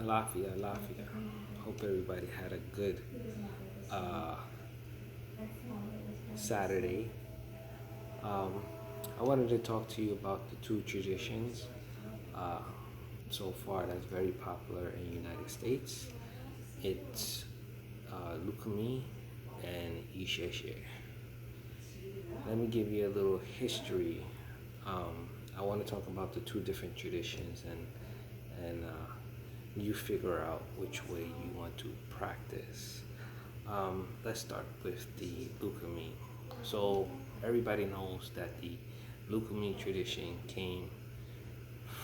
Alafia, Alafia. Hope everybody had a good uh, Saturday. Um, I wanted to talk to you about the two traditions uh, so far that's very popular in the United States. It's Lukumi and Isese. Let me give you a little history. I want to talk about the two different traditions and you figure out which way you want to practice. Let's start with the Lukumi. So everybody knows that the Lukumi tradition came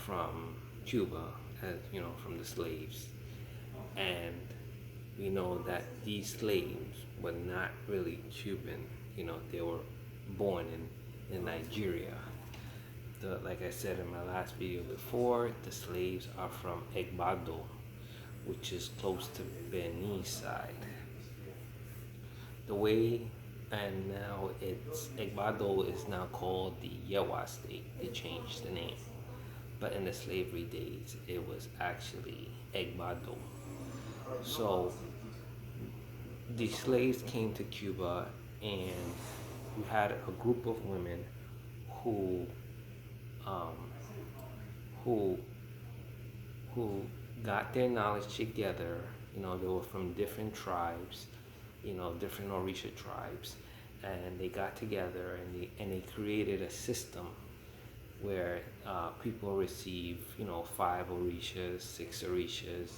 from Cuba, as you know, from the slaves, and we know that these slaves were not really Cuban. You know, they were born in Nigeria. Like I said in my last video before, the slaves are from Egbado, which is close to Benin side. The way and now it's Egbado is now called the Yewa state. They changed the name. But in the slavery days, it was actually Egbado. So the slaves came to Cuba, and you had a group of women who um, who who got their knowledge together. You know, they were from different tribes, you know, different Orisha tribes, and they got together and they created a system where people receive, you know, 5 Orishas, 6 Orishas,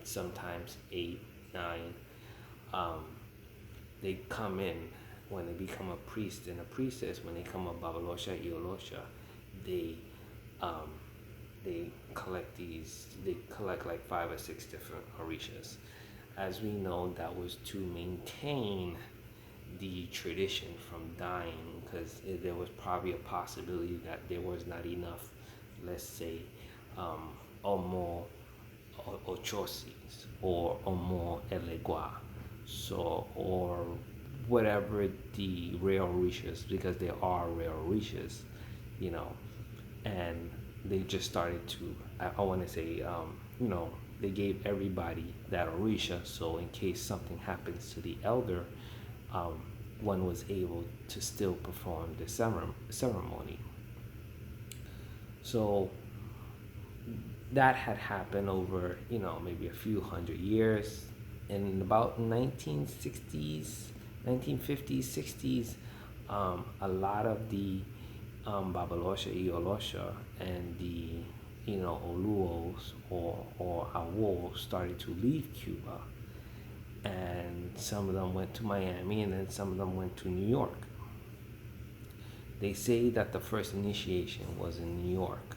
sometimes 8, 9. Um, they come in when they become a priest and a priestess. When they come a Babalosha, Iolosha, they um, they collect these. They collect like 5 or 6 different Orishas. As we know, that was to maintain the tradition from dying, because there was probably a possibility that there was not enough, let's say, Omo Ochosis or Omo Elegua, so, or whatever the rare Orishas, because there are rare Orishas, you know, and they just started to, I want to say, you know, they gave everybody that Orisha, so in case something happens to the elder, one was able to still perform the ceremony. So that had happened over, you know, maybe a few hundred years. In about 1960s, 1950s, 60s, a lot of the Babalosha, Iolosha, and the, you know, Oluos or Awos started to leave Cuba, and some of them went to Miami, and then some of them went to New York. They say that the first initiation was in New York.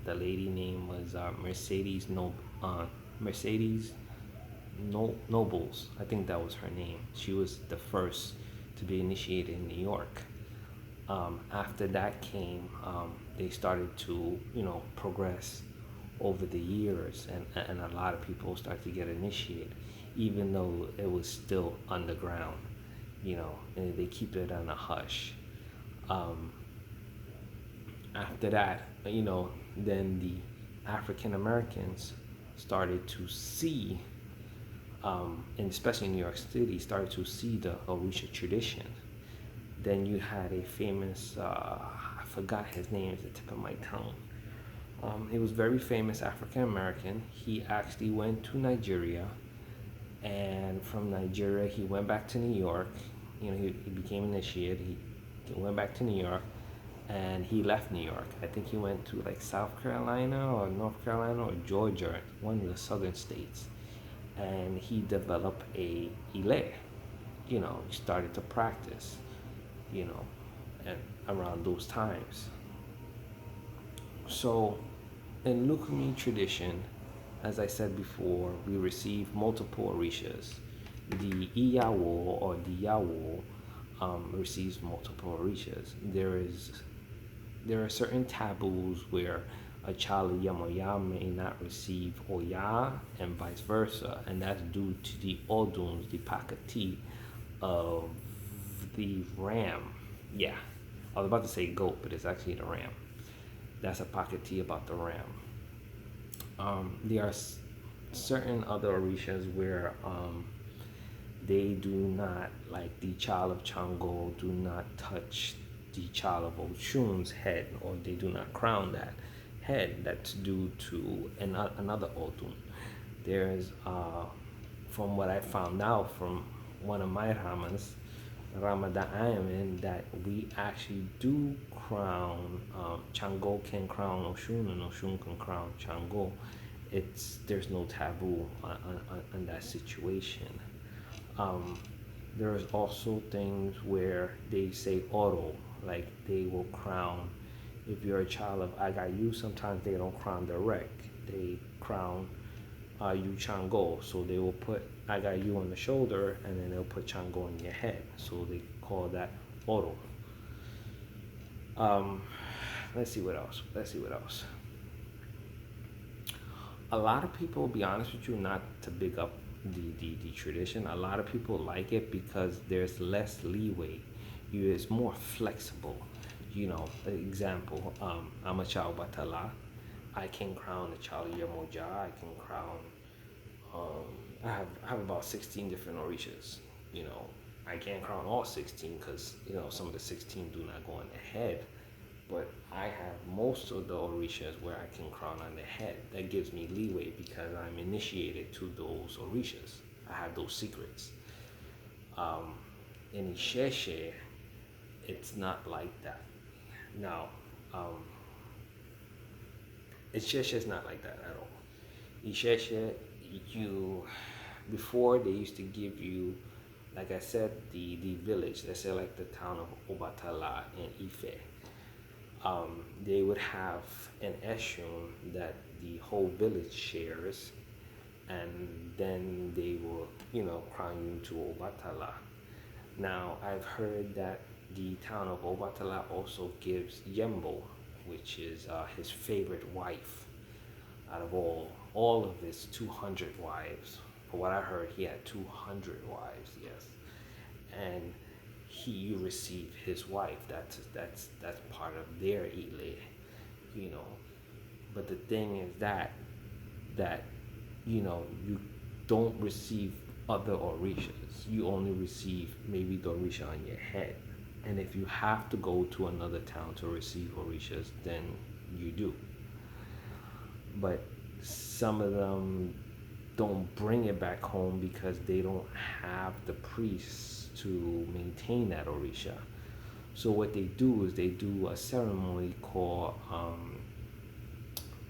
The lady name was Mercedes Nobles. I think that was her name. She was the first to be initiated in New York. After that came, they started to, you know, progress over the years, and a lot of people started to get initiated, even though it was still underground, you know, and they keep it on a hush. After that, you know, then the African Americans started to see, and especially in New York City, started to see the Orisha tradition. Then you had a famous, I forgot his name, it's the tip of my tongue. He was very famous African American. He actually went to Nigeria, and from Nigeria he went back to New York. You know, he became initiated. He went back to New York, and he left New York. I think he went to like South Carolina or North Carolina or Georgia, one of the southern states, and he developed a ile. You know, he started to practice, you know, and around those times. So in Lukumi tradition, as I said before, we receive multiple orishas. The Iyawo or the Yawo receives multiple orishas. There are certain taboos where a child of Yamoya may not receive Oya and vice versa, and that's due to the Oduns, the Pakati of the ram. Yeah, I was about to say goat, but it's actually the ram. That's a Pakati about the ram. There are certain other orishas where they do not, like the child of Chango, do not touch the child of Oshun's head, or they do not crown that head. That's due to another Odun. There's, from what I found out from one of my Ramas, Ramadan I am in, that we actually do crown, Chango can crown Oshun and Oshun can crown Chango. There's no taboo on that situation. Um, there's also things where they say oro, like they will crown. If you're a child of Agayu, sometimes they don't crown direct. They crown you Chango. So they will put Agayu on the shoulder and then they'll put Chango on your head. So they call that oro. Let's see what else. A lot of people, be honest with you, not to big up the tradition, a lot of people like it because there's less leeway. It's more flexible. Example, I'm a child Batala. I can crown a child Yemoja. I can crown, I have about 16 different orishas. I can't crown all 16 because, some of the 16 do not go on the head. But I have most of the orishas where I can crown on the head. That gives me leeway because I'm initiated to those orishas. I have those secrets. In Isese, it's not like that. Now, Isese is not like that at all. Isese, before they used to give you, like I said, the village, let's say like the town of Obatala and Ife. They would have an eshun that the whole village shares, and then they will, crown you to Obatala. Now, I've heard that the town of Obatala also gives Yembo, which is his favorite wife out of all of his 200 wives. For what I heard, he had 200 wives, yes. And you receive his wife. That's part of their ile. But the thing is that you don't receive other orishas. You only receive maybe the orisha on your head. And if you have to go to another town to receive orishas, then you do. But some of them don't bring it back home because they don't have the priests to maintain that orisha. So what they do is they do a ceremony called,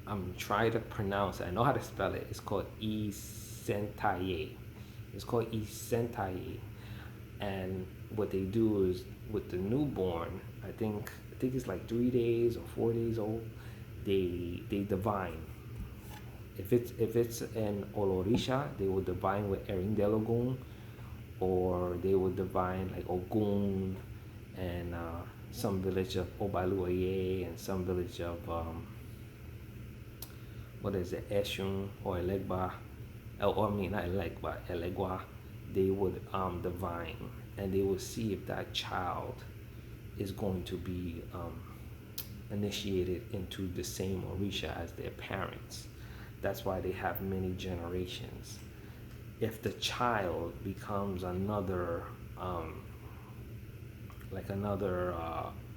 I'm trying to pronounce it. I know how to spell it. It's called Isentaye. And what they do is with the newborn, I think it's like 3 days or 4 days old, they divine. If it's an Olorisha, they will divine with Erindelogun, or they will divine like Ogun and some village of Obaluaye and some village of Eshun or Elegba, or I mean not Elegba, Elegua. They would divine, and they will see if that child is going to be initiated into the same Orisha as their parents. That's why they have many generations. If the child becomes another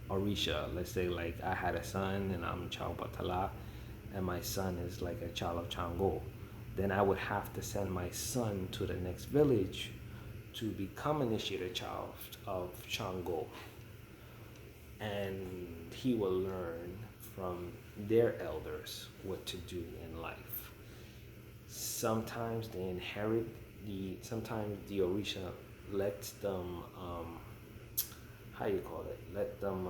Orisha, let's say like I had a son and I'm Chao Batala, and my son is like a child of Chango, then I would have to send my son to the next village to become initiated child of Chango. And he will learn from their elders what to do in life. Sometimes they inherit sometimes the Orisha lets them, let them,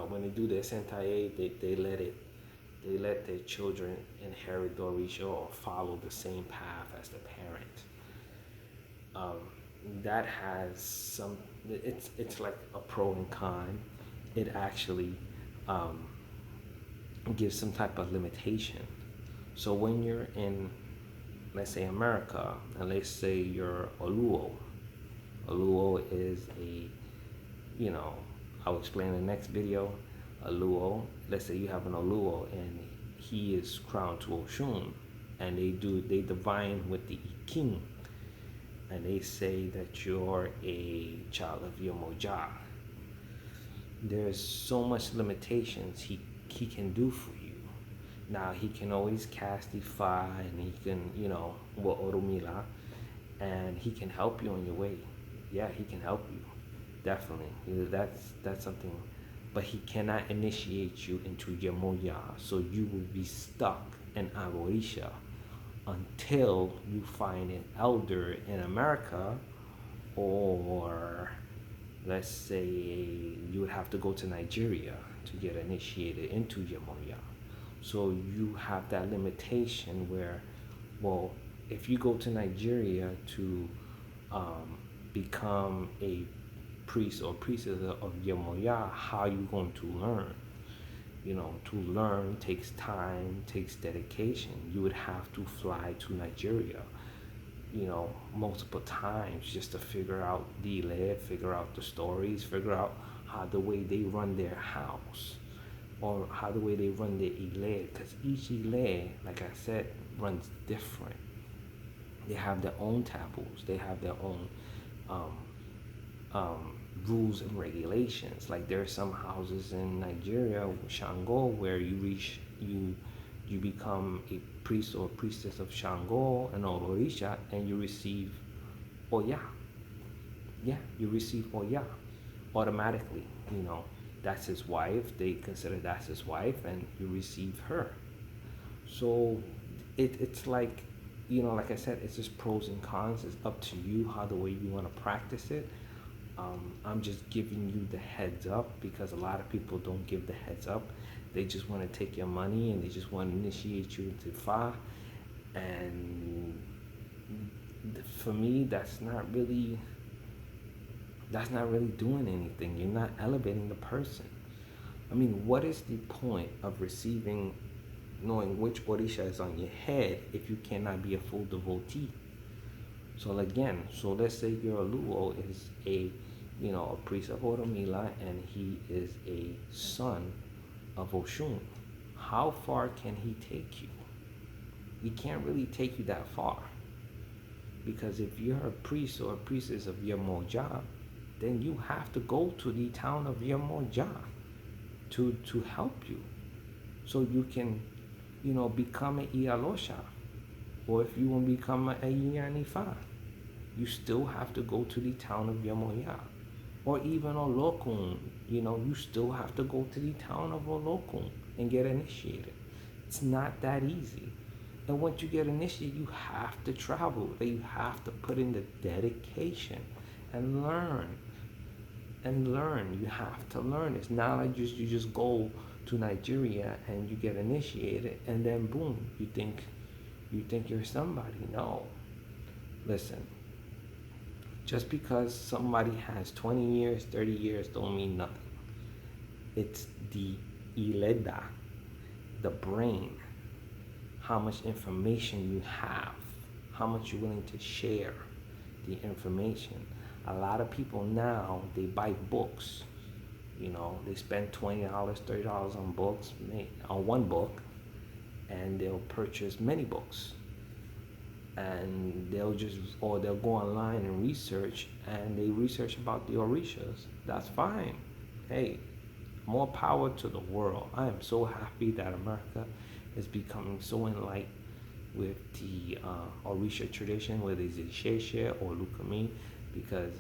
when they do their Sentaye, they let their children inherit the Orisha or follow the same path as the parent. That has some, it's like a pro and con. It actually gives some type of limitation. So when you're in, let's say America, and let's say you're Oluo. Oluo is I'll explain in the next video. Oluo, let's say you have an Oluo and he is crowned to Oshun, and they divine with the king, and they say that you're a child of Yemoja. There's so much limitations he can do for you. Now he can always cast Ifa, and he can, wa Orumila, and he can help you on your way. Yeah, he can help you, definitely. That's something, but he cannot initiate you into Yemoya, so you will be stuck in Aborisha until you find an elder in America, or let's say you would have to go to Nigeria to get initiated into Yemoya. So you have that limitation where, well, if you go to Nigeria to become a priest or priestess of Yemoya, how are you going to learn? To learn takes time, takes dedication. You would have to fly to Nigeria, multiple times just to figure out the Ile, figure out the stories, figure out how the way they run their house, or how the way they run their Ile, because each Ile, like I said, runs different. They have their own taboos. They have their own rules and regulations. Like there are some houses in Nigeria, Shango, where you become a priest or priestess of Shango and Ororisha, and you receive Oya. Yeah, you receive Oya automatically. That's his wife. They consider that's his wife, and you receive her. So it's like, like I said, it's just pros and cons. It's up to you how the way you want to practice it. I'm just giving you the heads up because a lot of people don't give the heads up. They just want to take your money and they just want to initiate you into Fa. And for me, that's not really doing anything. You're not elevating the person. I mean, what is the point of knowing which Orisha is on your head if you cannot be a full devotee? So again, let's say your Luo is a priest of Oromila, and he is a son of Oshun. How far can he take you? He can't really take you that far. Because if you're a priest or a priestess of Yemoja, then you have to go to the town of Yemoja to help you. So you can, become an Ialosha. Or if you want to become a Yanifa, you still have to go to the town of Yemoya. Or even Olokun, you still have to go to the town of Olokun and get initiated. It's not that easy. And once you get initiated, you have to travel. You have to put in the dedication and learn. You have to learn. It's not like you just go to Nigeria and you get initiated and then boom, you think you're somebody. No. Listen. Just because somebody has 20 years, 30 years don't mean nothing. It's the Ileda, the brain, how much information you have, how much you're willing to share the information. A lot of people now, they buy books. They spend $20, $30 on books, on one book, and they'll purchase many books. And they'll go online and research, and they research about the Orishas. That's fine. Hey, more power to the world. I am so happy that America is becoming so enlightened with the Orisha tradition, whether it's Isese or Lukumi, because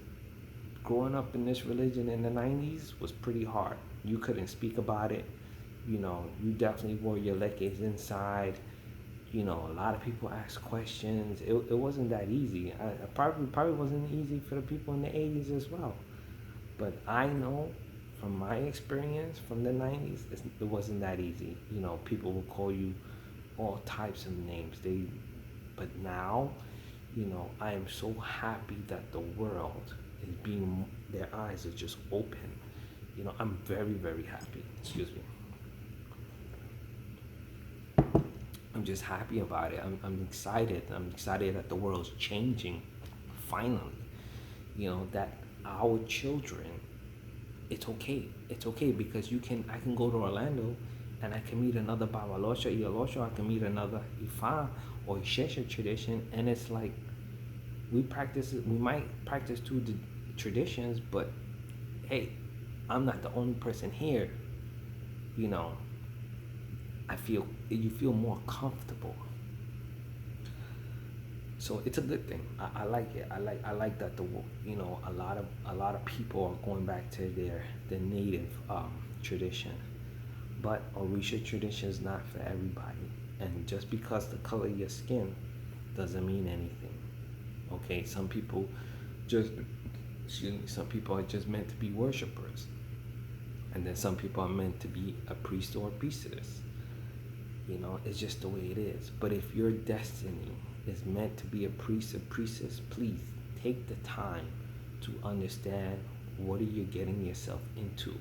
growing up in this religion in the 90s was pretty hard. You couldn't speak about it. You definitely wore your lekes inside. A lot of people ask questions. It wasn't that easy. It probably wasn't easy for the people in the 80s as well. But I know from my experience from the 90s, it wasn't that easy. People will call you all types of names. But now, I am so happy that the world is their eyes are just open. I'm very, very happy. Excuse me. I'm just happy about it. I'm excited. I'm excited that the world's changing, finally. That our children, it's okay. It's okay because I can go to Orlando and I can meet another Babalosha, Ialosha, I can meet another Ifa or Isese tradition, and it's like we might practice two traditions, but hey, I'm not the only person here. You know, you feel more comfortable. So it's a good thing. I like it. I like that a lot of people are going back to their native tradition, but Orisha tradition is not for everybody. And just because the color of your skin doesn't mean anything. Okay, just some people are just meant to be worshipers, and then some people are meant to be a priest or a priestess. It's just the way it is. But if your destiny is meant to be a priest or priestess, please take the time to understand what are you getting yourself into.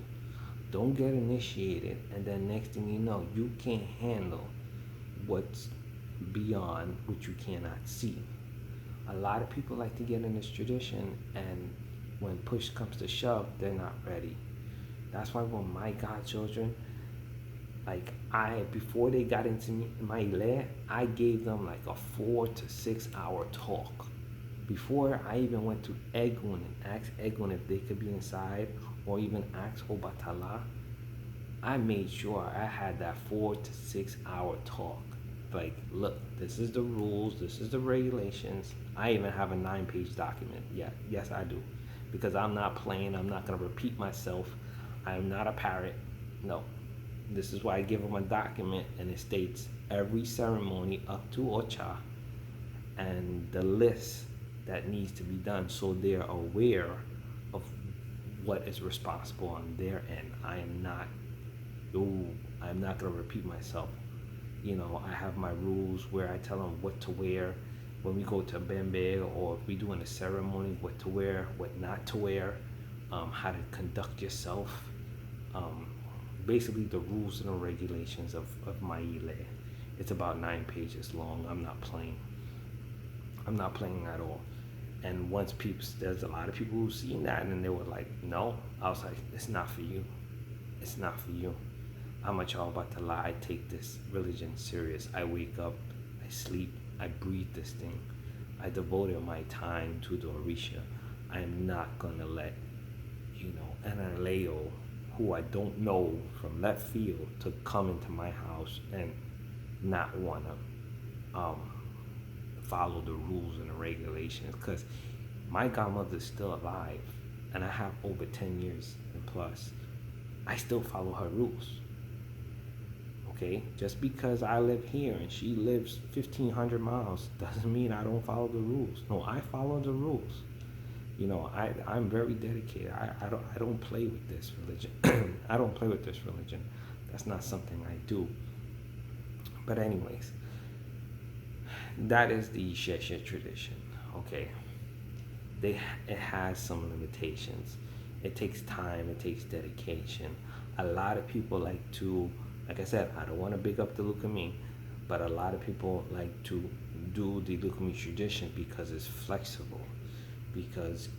Don't get initiated, and then next thing you know, you can't handle what's beyond what you cannot see. A lot of people like to get in this tradition, and when push comes to shove, they're not ready. That's why when my godchildren, like before they got into my ile, I gave them like a 4 to 6 hour talk. Before I even went to Egun and asked Egun if they could be inside, or even asked Obatala, I made sure I had that 4 to 6 hour talk. Like, look, this is the rules, this is the regulations. I even have a 9-page document. Yeah, yes, I do. Because I'm not playing, I'm not going to repeat myself. I am not a parrot. No. This is why I give them a document, and it states every ceremony up to Ocha and the list that needs to be done, so they're aware of what is responsible on their end. I'm not going to repeat myself. I have my rules where I tell them what to wear when we go to Bembe, or if we do in a ceremony, what to wear, what not to wear, how to conduct yourself. Basically the rules and the regulations of my ile. It's about 9 pages long. I'm not playing at all. And there's a lot of people who've seen that, and they were like, no. I was like, it's not for you. It's not for you. I'm a child about to lie. I take this religion serious. I wake up, I sleep, I breathe this thing. I devoted my time to the Orisha. I am not gonna let, an Aleo who I don't know from left field to come into my house and not wanna follow the rules and the regulations, because my godmother's still alive, and I have over 10 years and plus. I still follow her rules. Okay, just because I live here and she lives 1,500 miles doesn't mean I don't follow the rules. No, I follow the rules. I'm very dedicated. I don't play with this religion. I don't play with this religion. That's not something I do. But anyways, that is the Isese tradition. Okay, it has some limitations. It takes time. It takes dedication. A lot of people like I said, I don't want to big up the Lukumi, but a lot of people like to do the Lukumi tradition because it's flexible. Because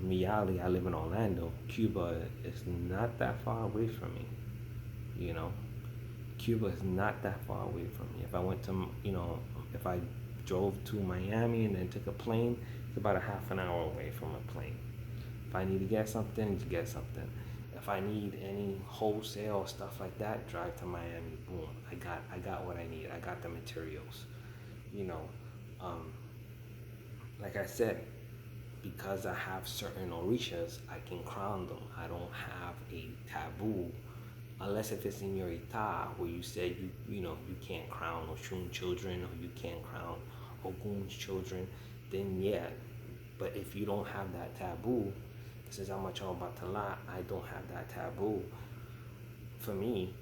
Miali, I live in Orlando. Cuba is not that far away from me. Cuba is not that far away from me. If I drove to Miami and then took a plane, it's about a half an hour away from a plane. If I need to get something, to get something. If I need any wholesale stuff like that, drive to Miami. Boom, I got what I need. I got the materials. Like I said, because I have certain orishas, I can crown them. I don't have a taboo, unless if it's in your ita where you said you can't crown Oshun children, or you can't crown Ogun's children. Then yeah, but if you don't have that taboo, since I'm a child about to lie, I don't have that taboo. For me,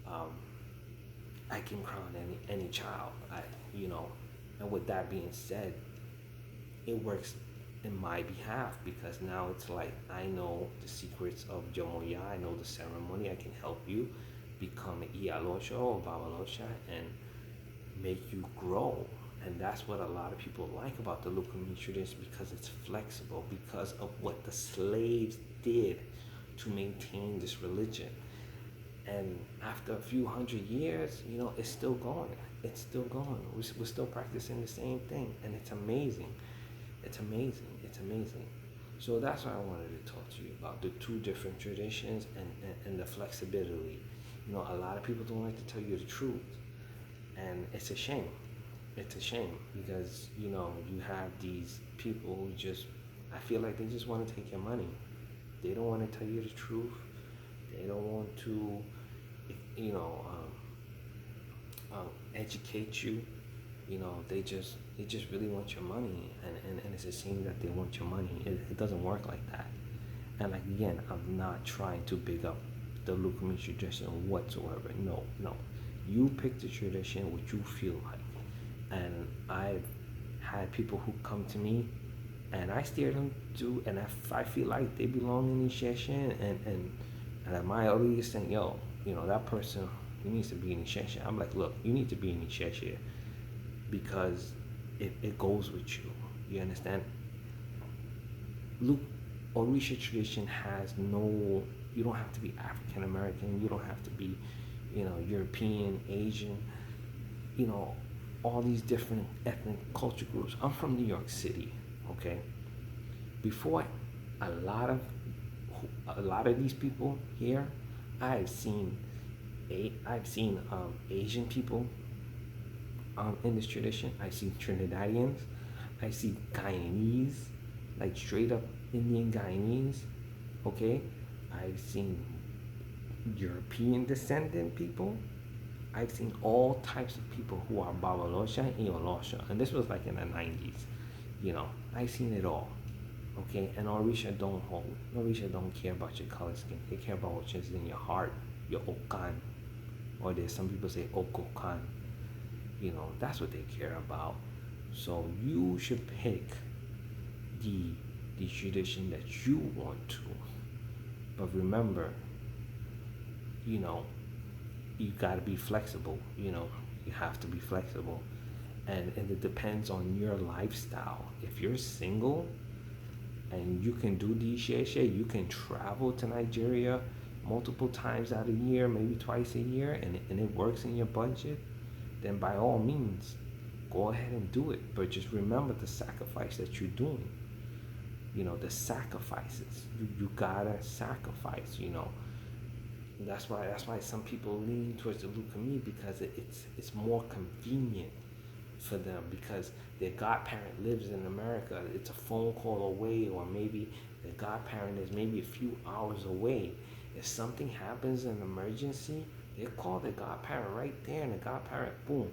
I can crown any child. And with that being said, it works in my behalf, because now it's like I know the secrets of Jomoya, I know the ceremony, I can help you become an Ialosha or Babalosha and make you grow. And that's what a lot of people like about the Lukumi tradition, because it's flexible, because of what the slaves did to maintain this religion. And after a few hundred years, it's still going. It's still going. We're still practicing the same thing, and it's amazing. It's amazing. It's amazing. So that's what I wanted to talk to you about, the two different traditions and the flexibility. A lot of people don't like to tell you the truth, and it's a shame. It's a shame because you have these people who just, I feel like they just want to take your money. They don't want to tell you the truth. They don't want to, you know, educate you. They just really want your money, and it's a shame that they want your money. It doesn't work like that. And like, again, I'm not trying to big up the Lukumi tradition whatsoever. No, no. You pick the tradition what you feel like. And I've had people who come to me and I steer them to, and if I feel like they belong in Isese, and at my earliest saying, yo, that person, he needs to be in Isese. I'm like, look, you need to be in Isese because it goes with you. You understand? Look, Orisha tradition has no, you don't have to be African American, you don't have to be, European, Asian, all these different ethnic culture groups. I'm from New York City, okay? Before a lot of these people here, I've seen Asian people in this tradition. I've seen Trinidadians. I see Guyanese, like straight up Indian Guyanese. Okay, I've seen European descendant people. I've seen all types of people who are Babalosha and Iolosha, and this was like in the 90s. I've seen it all. Okay, and Orisha don't hold. Orisha don't care about your color skin. They care about what's in your heart, your Okan, or there's some people say Okokan. That's what they care about. So you should pick the tradition that you want to. But remember, you gotta be flexible. You have to be flexible, and it depends on your lifestyle. If you're single and you can do the Isese, you can travel to Nigeria multiple times out of the year, maybe twice a year, and it works in your budget, then by all means, go ahead and do it. But just remember the sacrifice that you're doing. The sacrifices. You gotta sacrifice, That's why some people lean towards the Lukumi, because it's more convenient for them, because their godparent lives in America. It's a phone call away, or maybe the godparent is maybe a few hours away. If something happens, an emergency, they call the godparent right there, and the godparent, boom,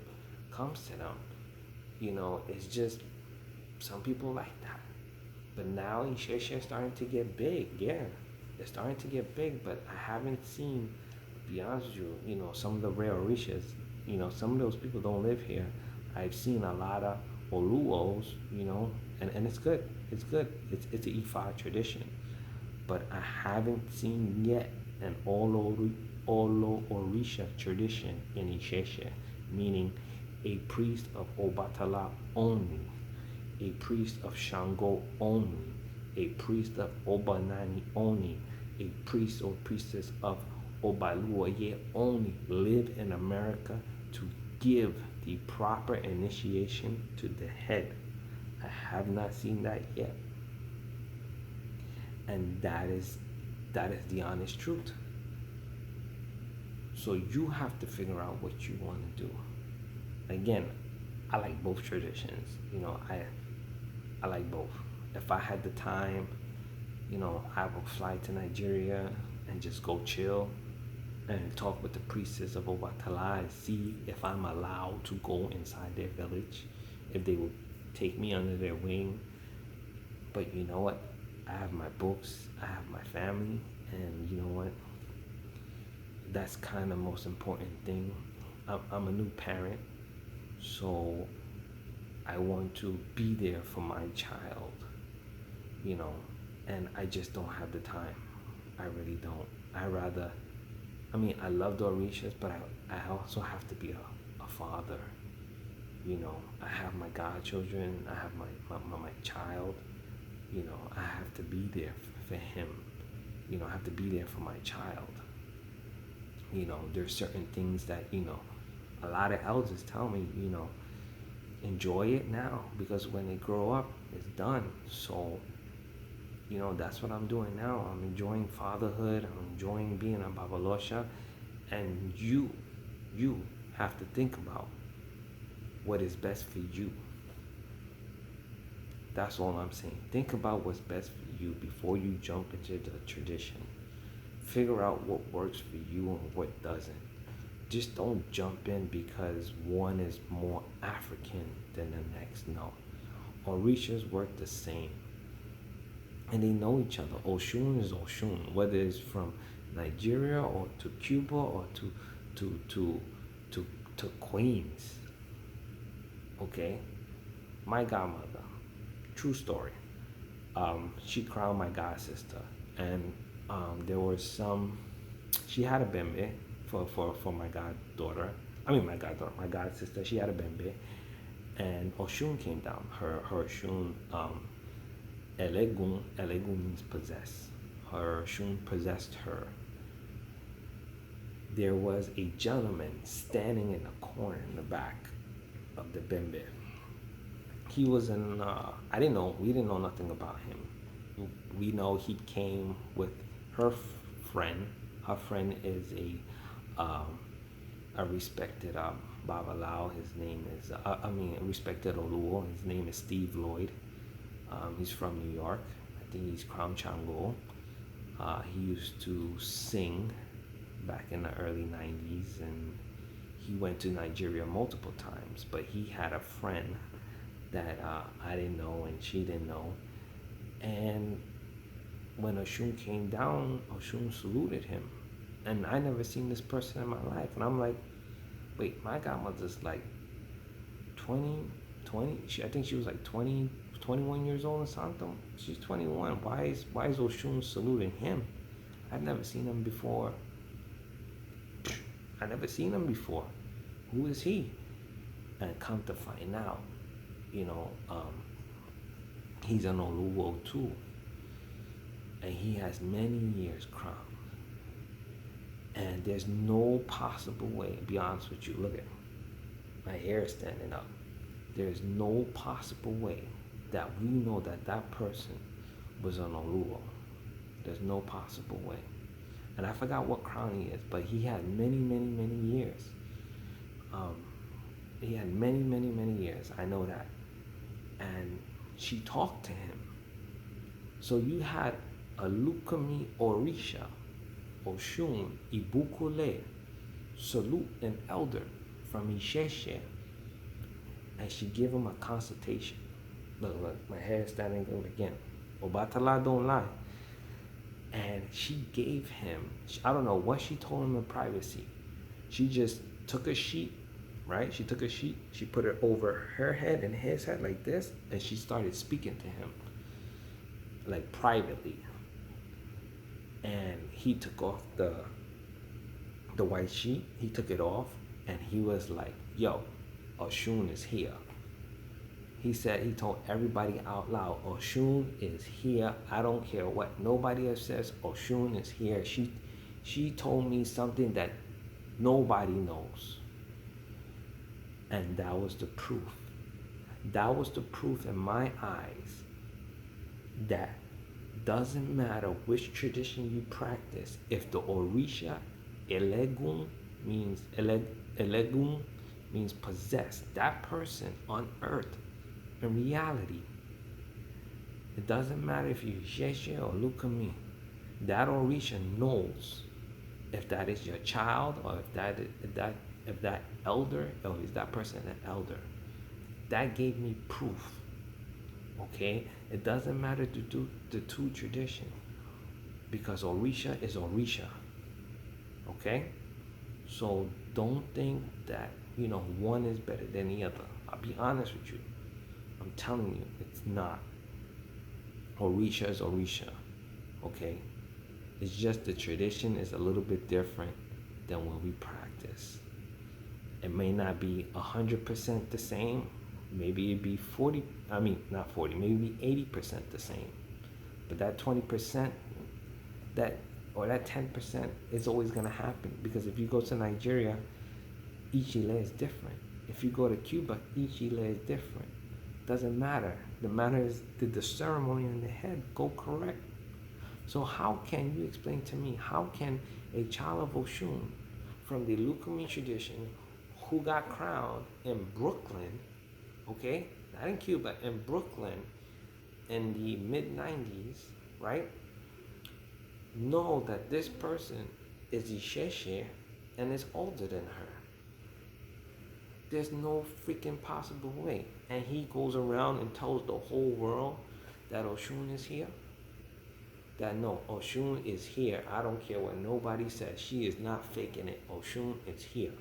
comes to them. It's just, some people like that. But now Isese is starting to get big, yeah. It's starting to get big, but I haven't seen, to be honest with you, some of the rare Orishas, some of those people don't live here. I've seen a lot of Oluos, and it's good. It's good. It's an Ifa tradition. But I haven't seen yet an Olo Orisha tradition in Isese, meaning a priest of Obatala only, a priest of Shango only, a priest of Obanani only, a priest or priestess of Obaluoye only live in America to give the proper initiation to the head. I have not seen that yet. And that is the honest truth. So you have to figure out what you want to do. Again, I like both traditions. I like both. If I had the time, I would fly to Nigeria and just go chill and talk with the priestess of Obatala and see if I'm allowed to go inside their village, if they will take me under their wing. But you know what? I have my books, I have my family, and you know what? That's kind of the most important thing. I'm a new parent, so I want to be there for my child, and I just don't have the time. I really don't. I love the Orishas, but I also have to be a father. I have my godchildren, I have my child, I have to be there for him. I have to be there for my child. There's certain things that, a lot of elders tell me, enjoy it now, because when they grow up, it's done. So, that's what I'm doing now. I'm enjoying fatherhood. I'm enjoying being a babalosha. And you have to think about what is best for you. That's all I'm saying. Think about what's best for you before you jump into the tradition. Figure out what works for you and what doesn't. Just don't jump in because one is more African than the next. No. Orishas work the same. And they know each other. Oshun is Oshun, whether it's from Nigeria or to Cuba or to Queens. Okay? My godmother, true story. She crowned my god sister, and there was some. She had a bembe for my goddaughter. I mean my goddaughter, my god sister. She had a bembe, and Oshun came down. Her Oshun, Elegun means possess. Her Oshun possessed her. There was a gentleman standing in a corner in the back of the bembe. He was in, I didn't know, we didn't know nothing about him. We know he came with her friend. Her friend is a respected Babalao. His name is, a respected Oluo. His name is Steve Lloyd. He's from New York. I think he's Crown Chango. He used to sing back in the early 90s, and he went to Nigeria multiple times, but he had a friend that I didn't know and she didn't know. And when Oshun came down, Oshun saluted him. And I never seen this person in my life. And I'm like, wait, my godmother's like 20. I think she was like 20, 21 years old in Santo. She's 21. Why is Oshun saluting him? I've never seen him before. Who is he? And come to find out, he's an Oluwo too. And he has many years crowned. And there's no possible way, to be honest with you, look at my hair is standing up. There's no possible way that we know that person was an Oluwo. There's no possible way. And I forgot what crown he is, but he had many, many, many years. He had many, many, many years. I know that. And she talked to him. So you had a Lukumi Orisha, Oshun, Ibukule, salute an elder from Isese, and she gave him a consultation. Look, my hair is standing up again. Obatala don't lie. And she gave him, I don't know what she told him in privacy. She just took a sheet, right? She took a sheet, she put it over her head and his head like this, and she started speaking to him, like privately. And he took off the white sheet, he took it off, and he was like, yo, Oshun is here. He said, he told everybody out loud, Oshun is here. I don't care what nobody else says, Oshun is here. She told me something that nobody knows. And that was the proof. That was the proof in my eyes that doesn't matter which tradition you practice, if the Orisha Elegun means possessed, that person on earth, in reality, it doesn't matter if you're Isese or Lukumi, that Orisha knows if that is your child, or if that elder, or is that person an elder. That gave me proof. Okay, it doesn't matter to do the two tradition, because Orisha is Orisha. Okay, so don't think that one is better than the other. I'll be honest with you. I'm telling you, it's not. Orisha is Orisha. Okay, it's just the tradition is a little bit different than what we practice. It may not be 100% the same. Maybe it'd be 40, not 40, maybe 80% the same. But that 20%, that or that 10% is always going to happen. Because if you go to Nigeria, each Ile is different. If you go to Cuba, each Ile is different. Doesn't matter. The matter is, did the ceremony in the head go correct? So how can you explain to me, how can a child of Oshun from the Lukumi tradition who got crowned in Brooklyn, okay, not in Cuba, in Brooklyn in the mid-90s, right, know that this person is Isese and is older than her? There's no freaking possible way. And he goes around and tells the whole world that Oshun is here. That no, Oshun is here. I don't care what nobody says. She is not faking it. Oshun is here.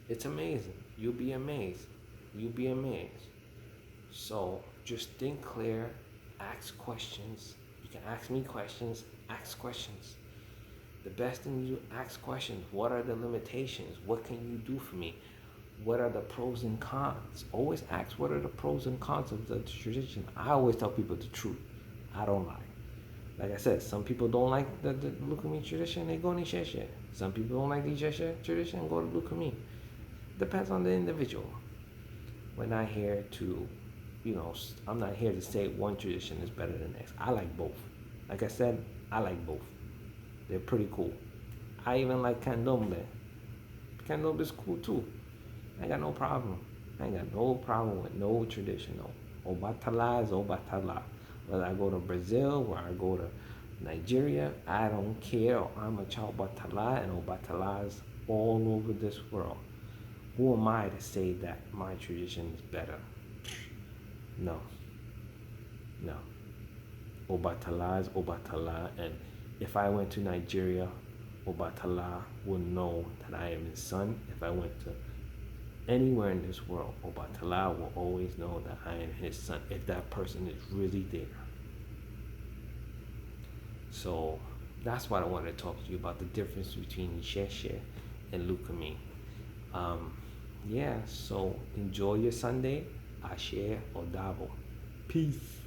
It's amazing. You'll be amazed. You'll be amazed. So just think clear. Ask questions. You can ask me questions. Ask questions. The best thing you do, ask questions. What are the limitations? What can you do for me? What are the pros and cons? Always ask what are the pros and cons of the tradition. I always tell people the truth. I don't lie. Like I said, some people don't like the Lukumi tradition, they go to Isese. Some people don't like the Isese tradition, go to Lukumi. Depends on the individual. We're not here to, I'm not here to say one tradition is better than the next. I like both. Like I said, I like both. They're pretty cool. I even like candomblé. Candomblé is cool too. I ain't got no problem. I ain't got no problem with no tradition. No. Obatala is Obatala. Whether I go to Brazil or I go to Nigeria, I don't care. I'm a child Obatala, and Obatala is all over this world. Who am I to say that my tradition is better? No. No. Obatala is Obatala, and if I went to Nigeria, Obatala will know that I am his son. If I went to anywhere in this world, Obatala will always know that I am his son, if that person is really there. So that's what I wanted to talk to you about, the difference between Isese and Lukumi. Yeah, so enjoy your Sunday. Ashe or dabo. Peace.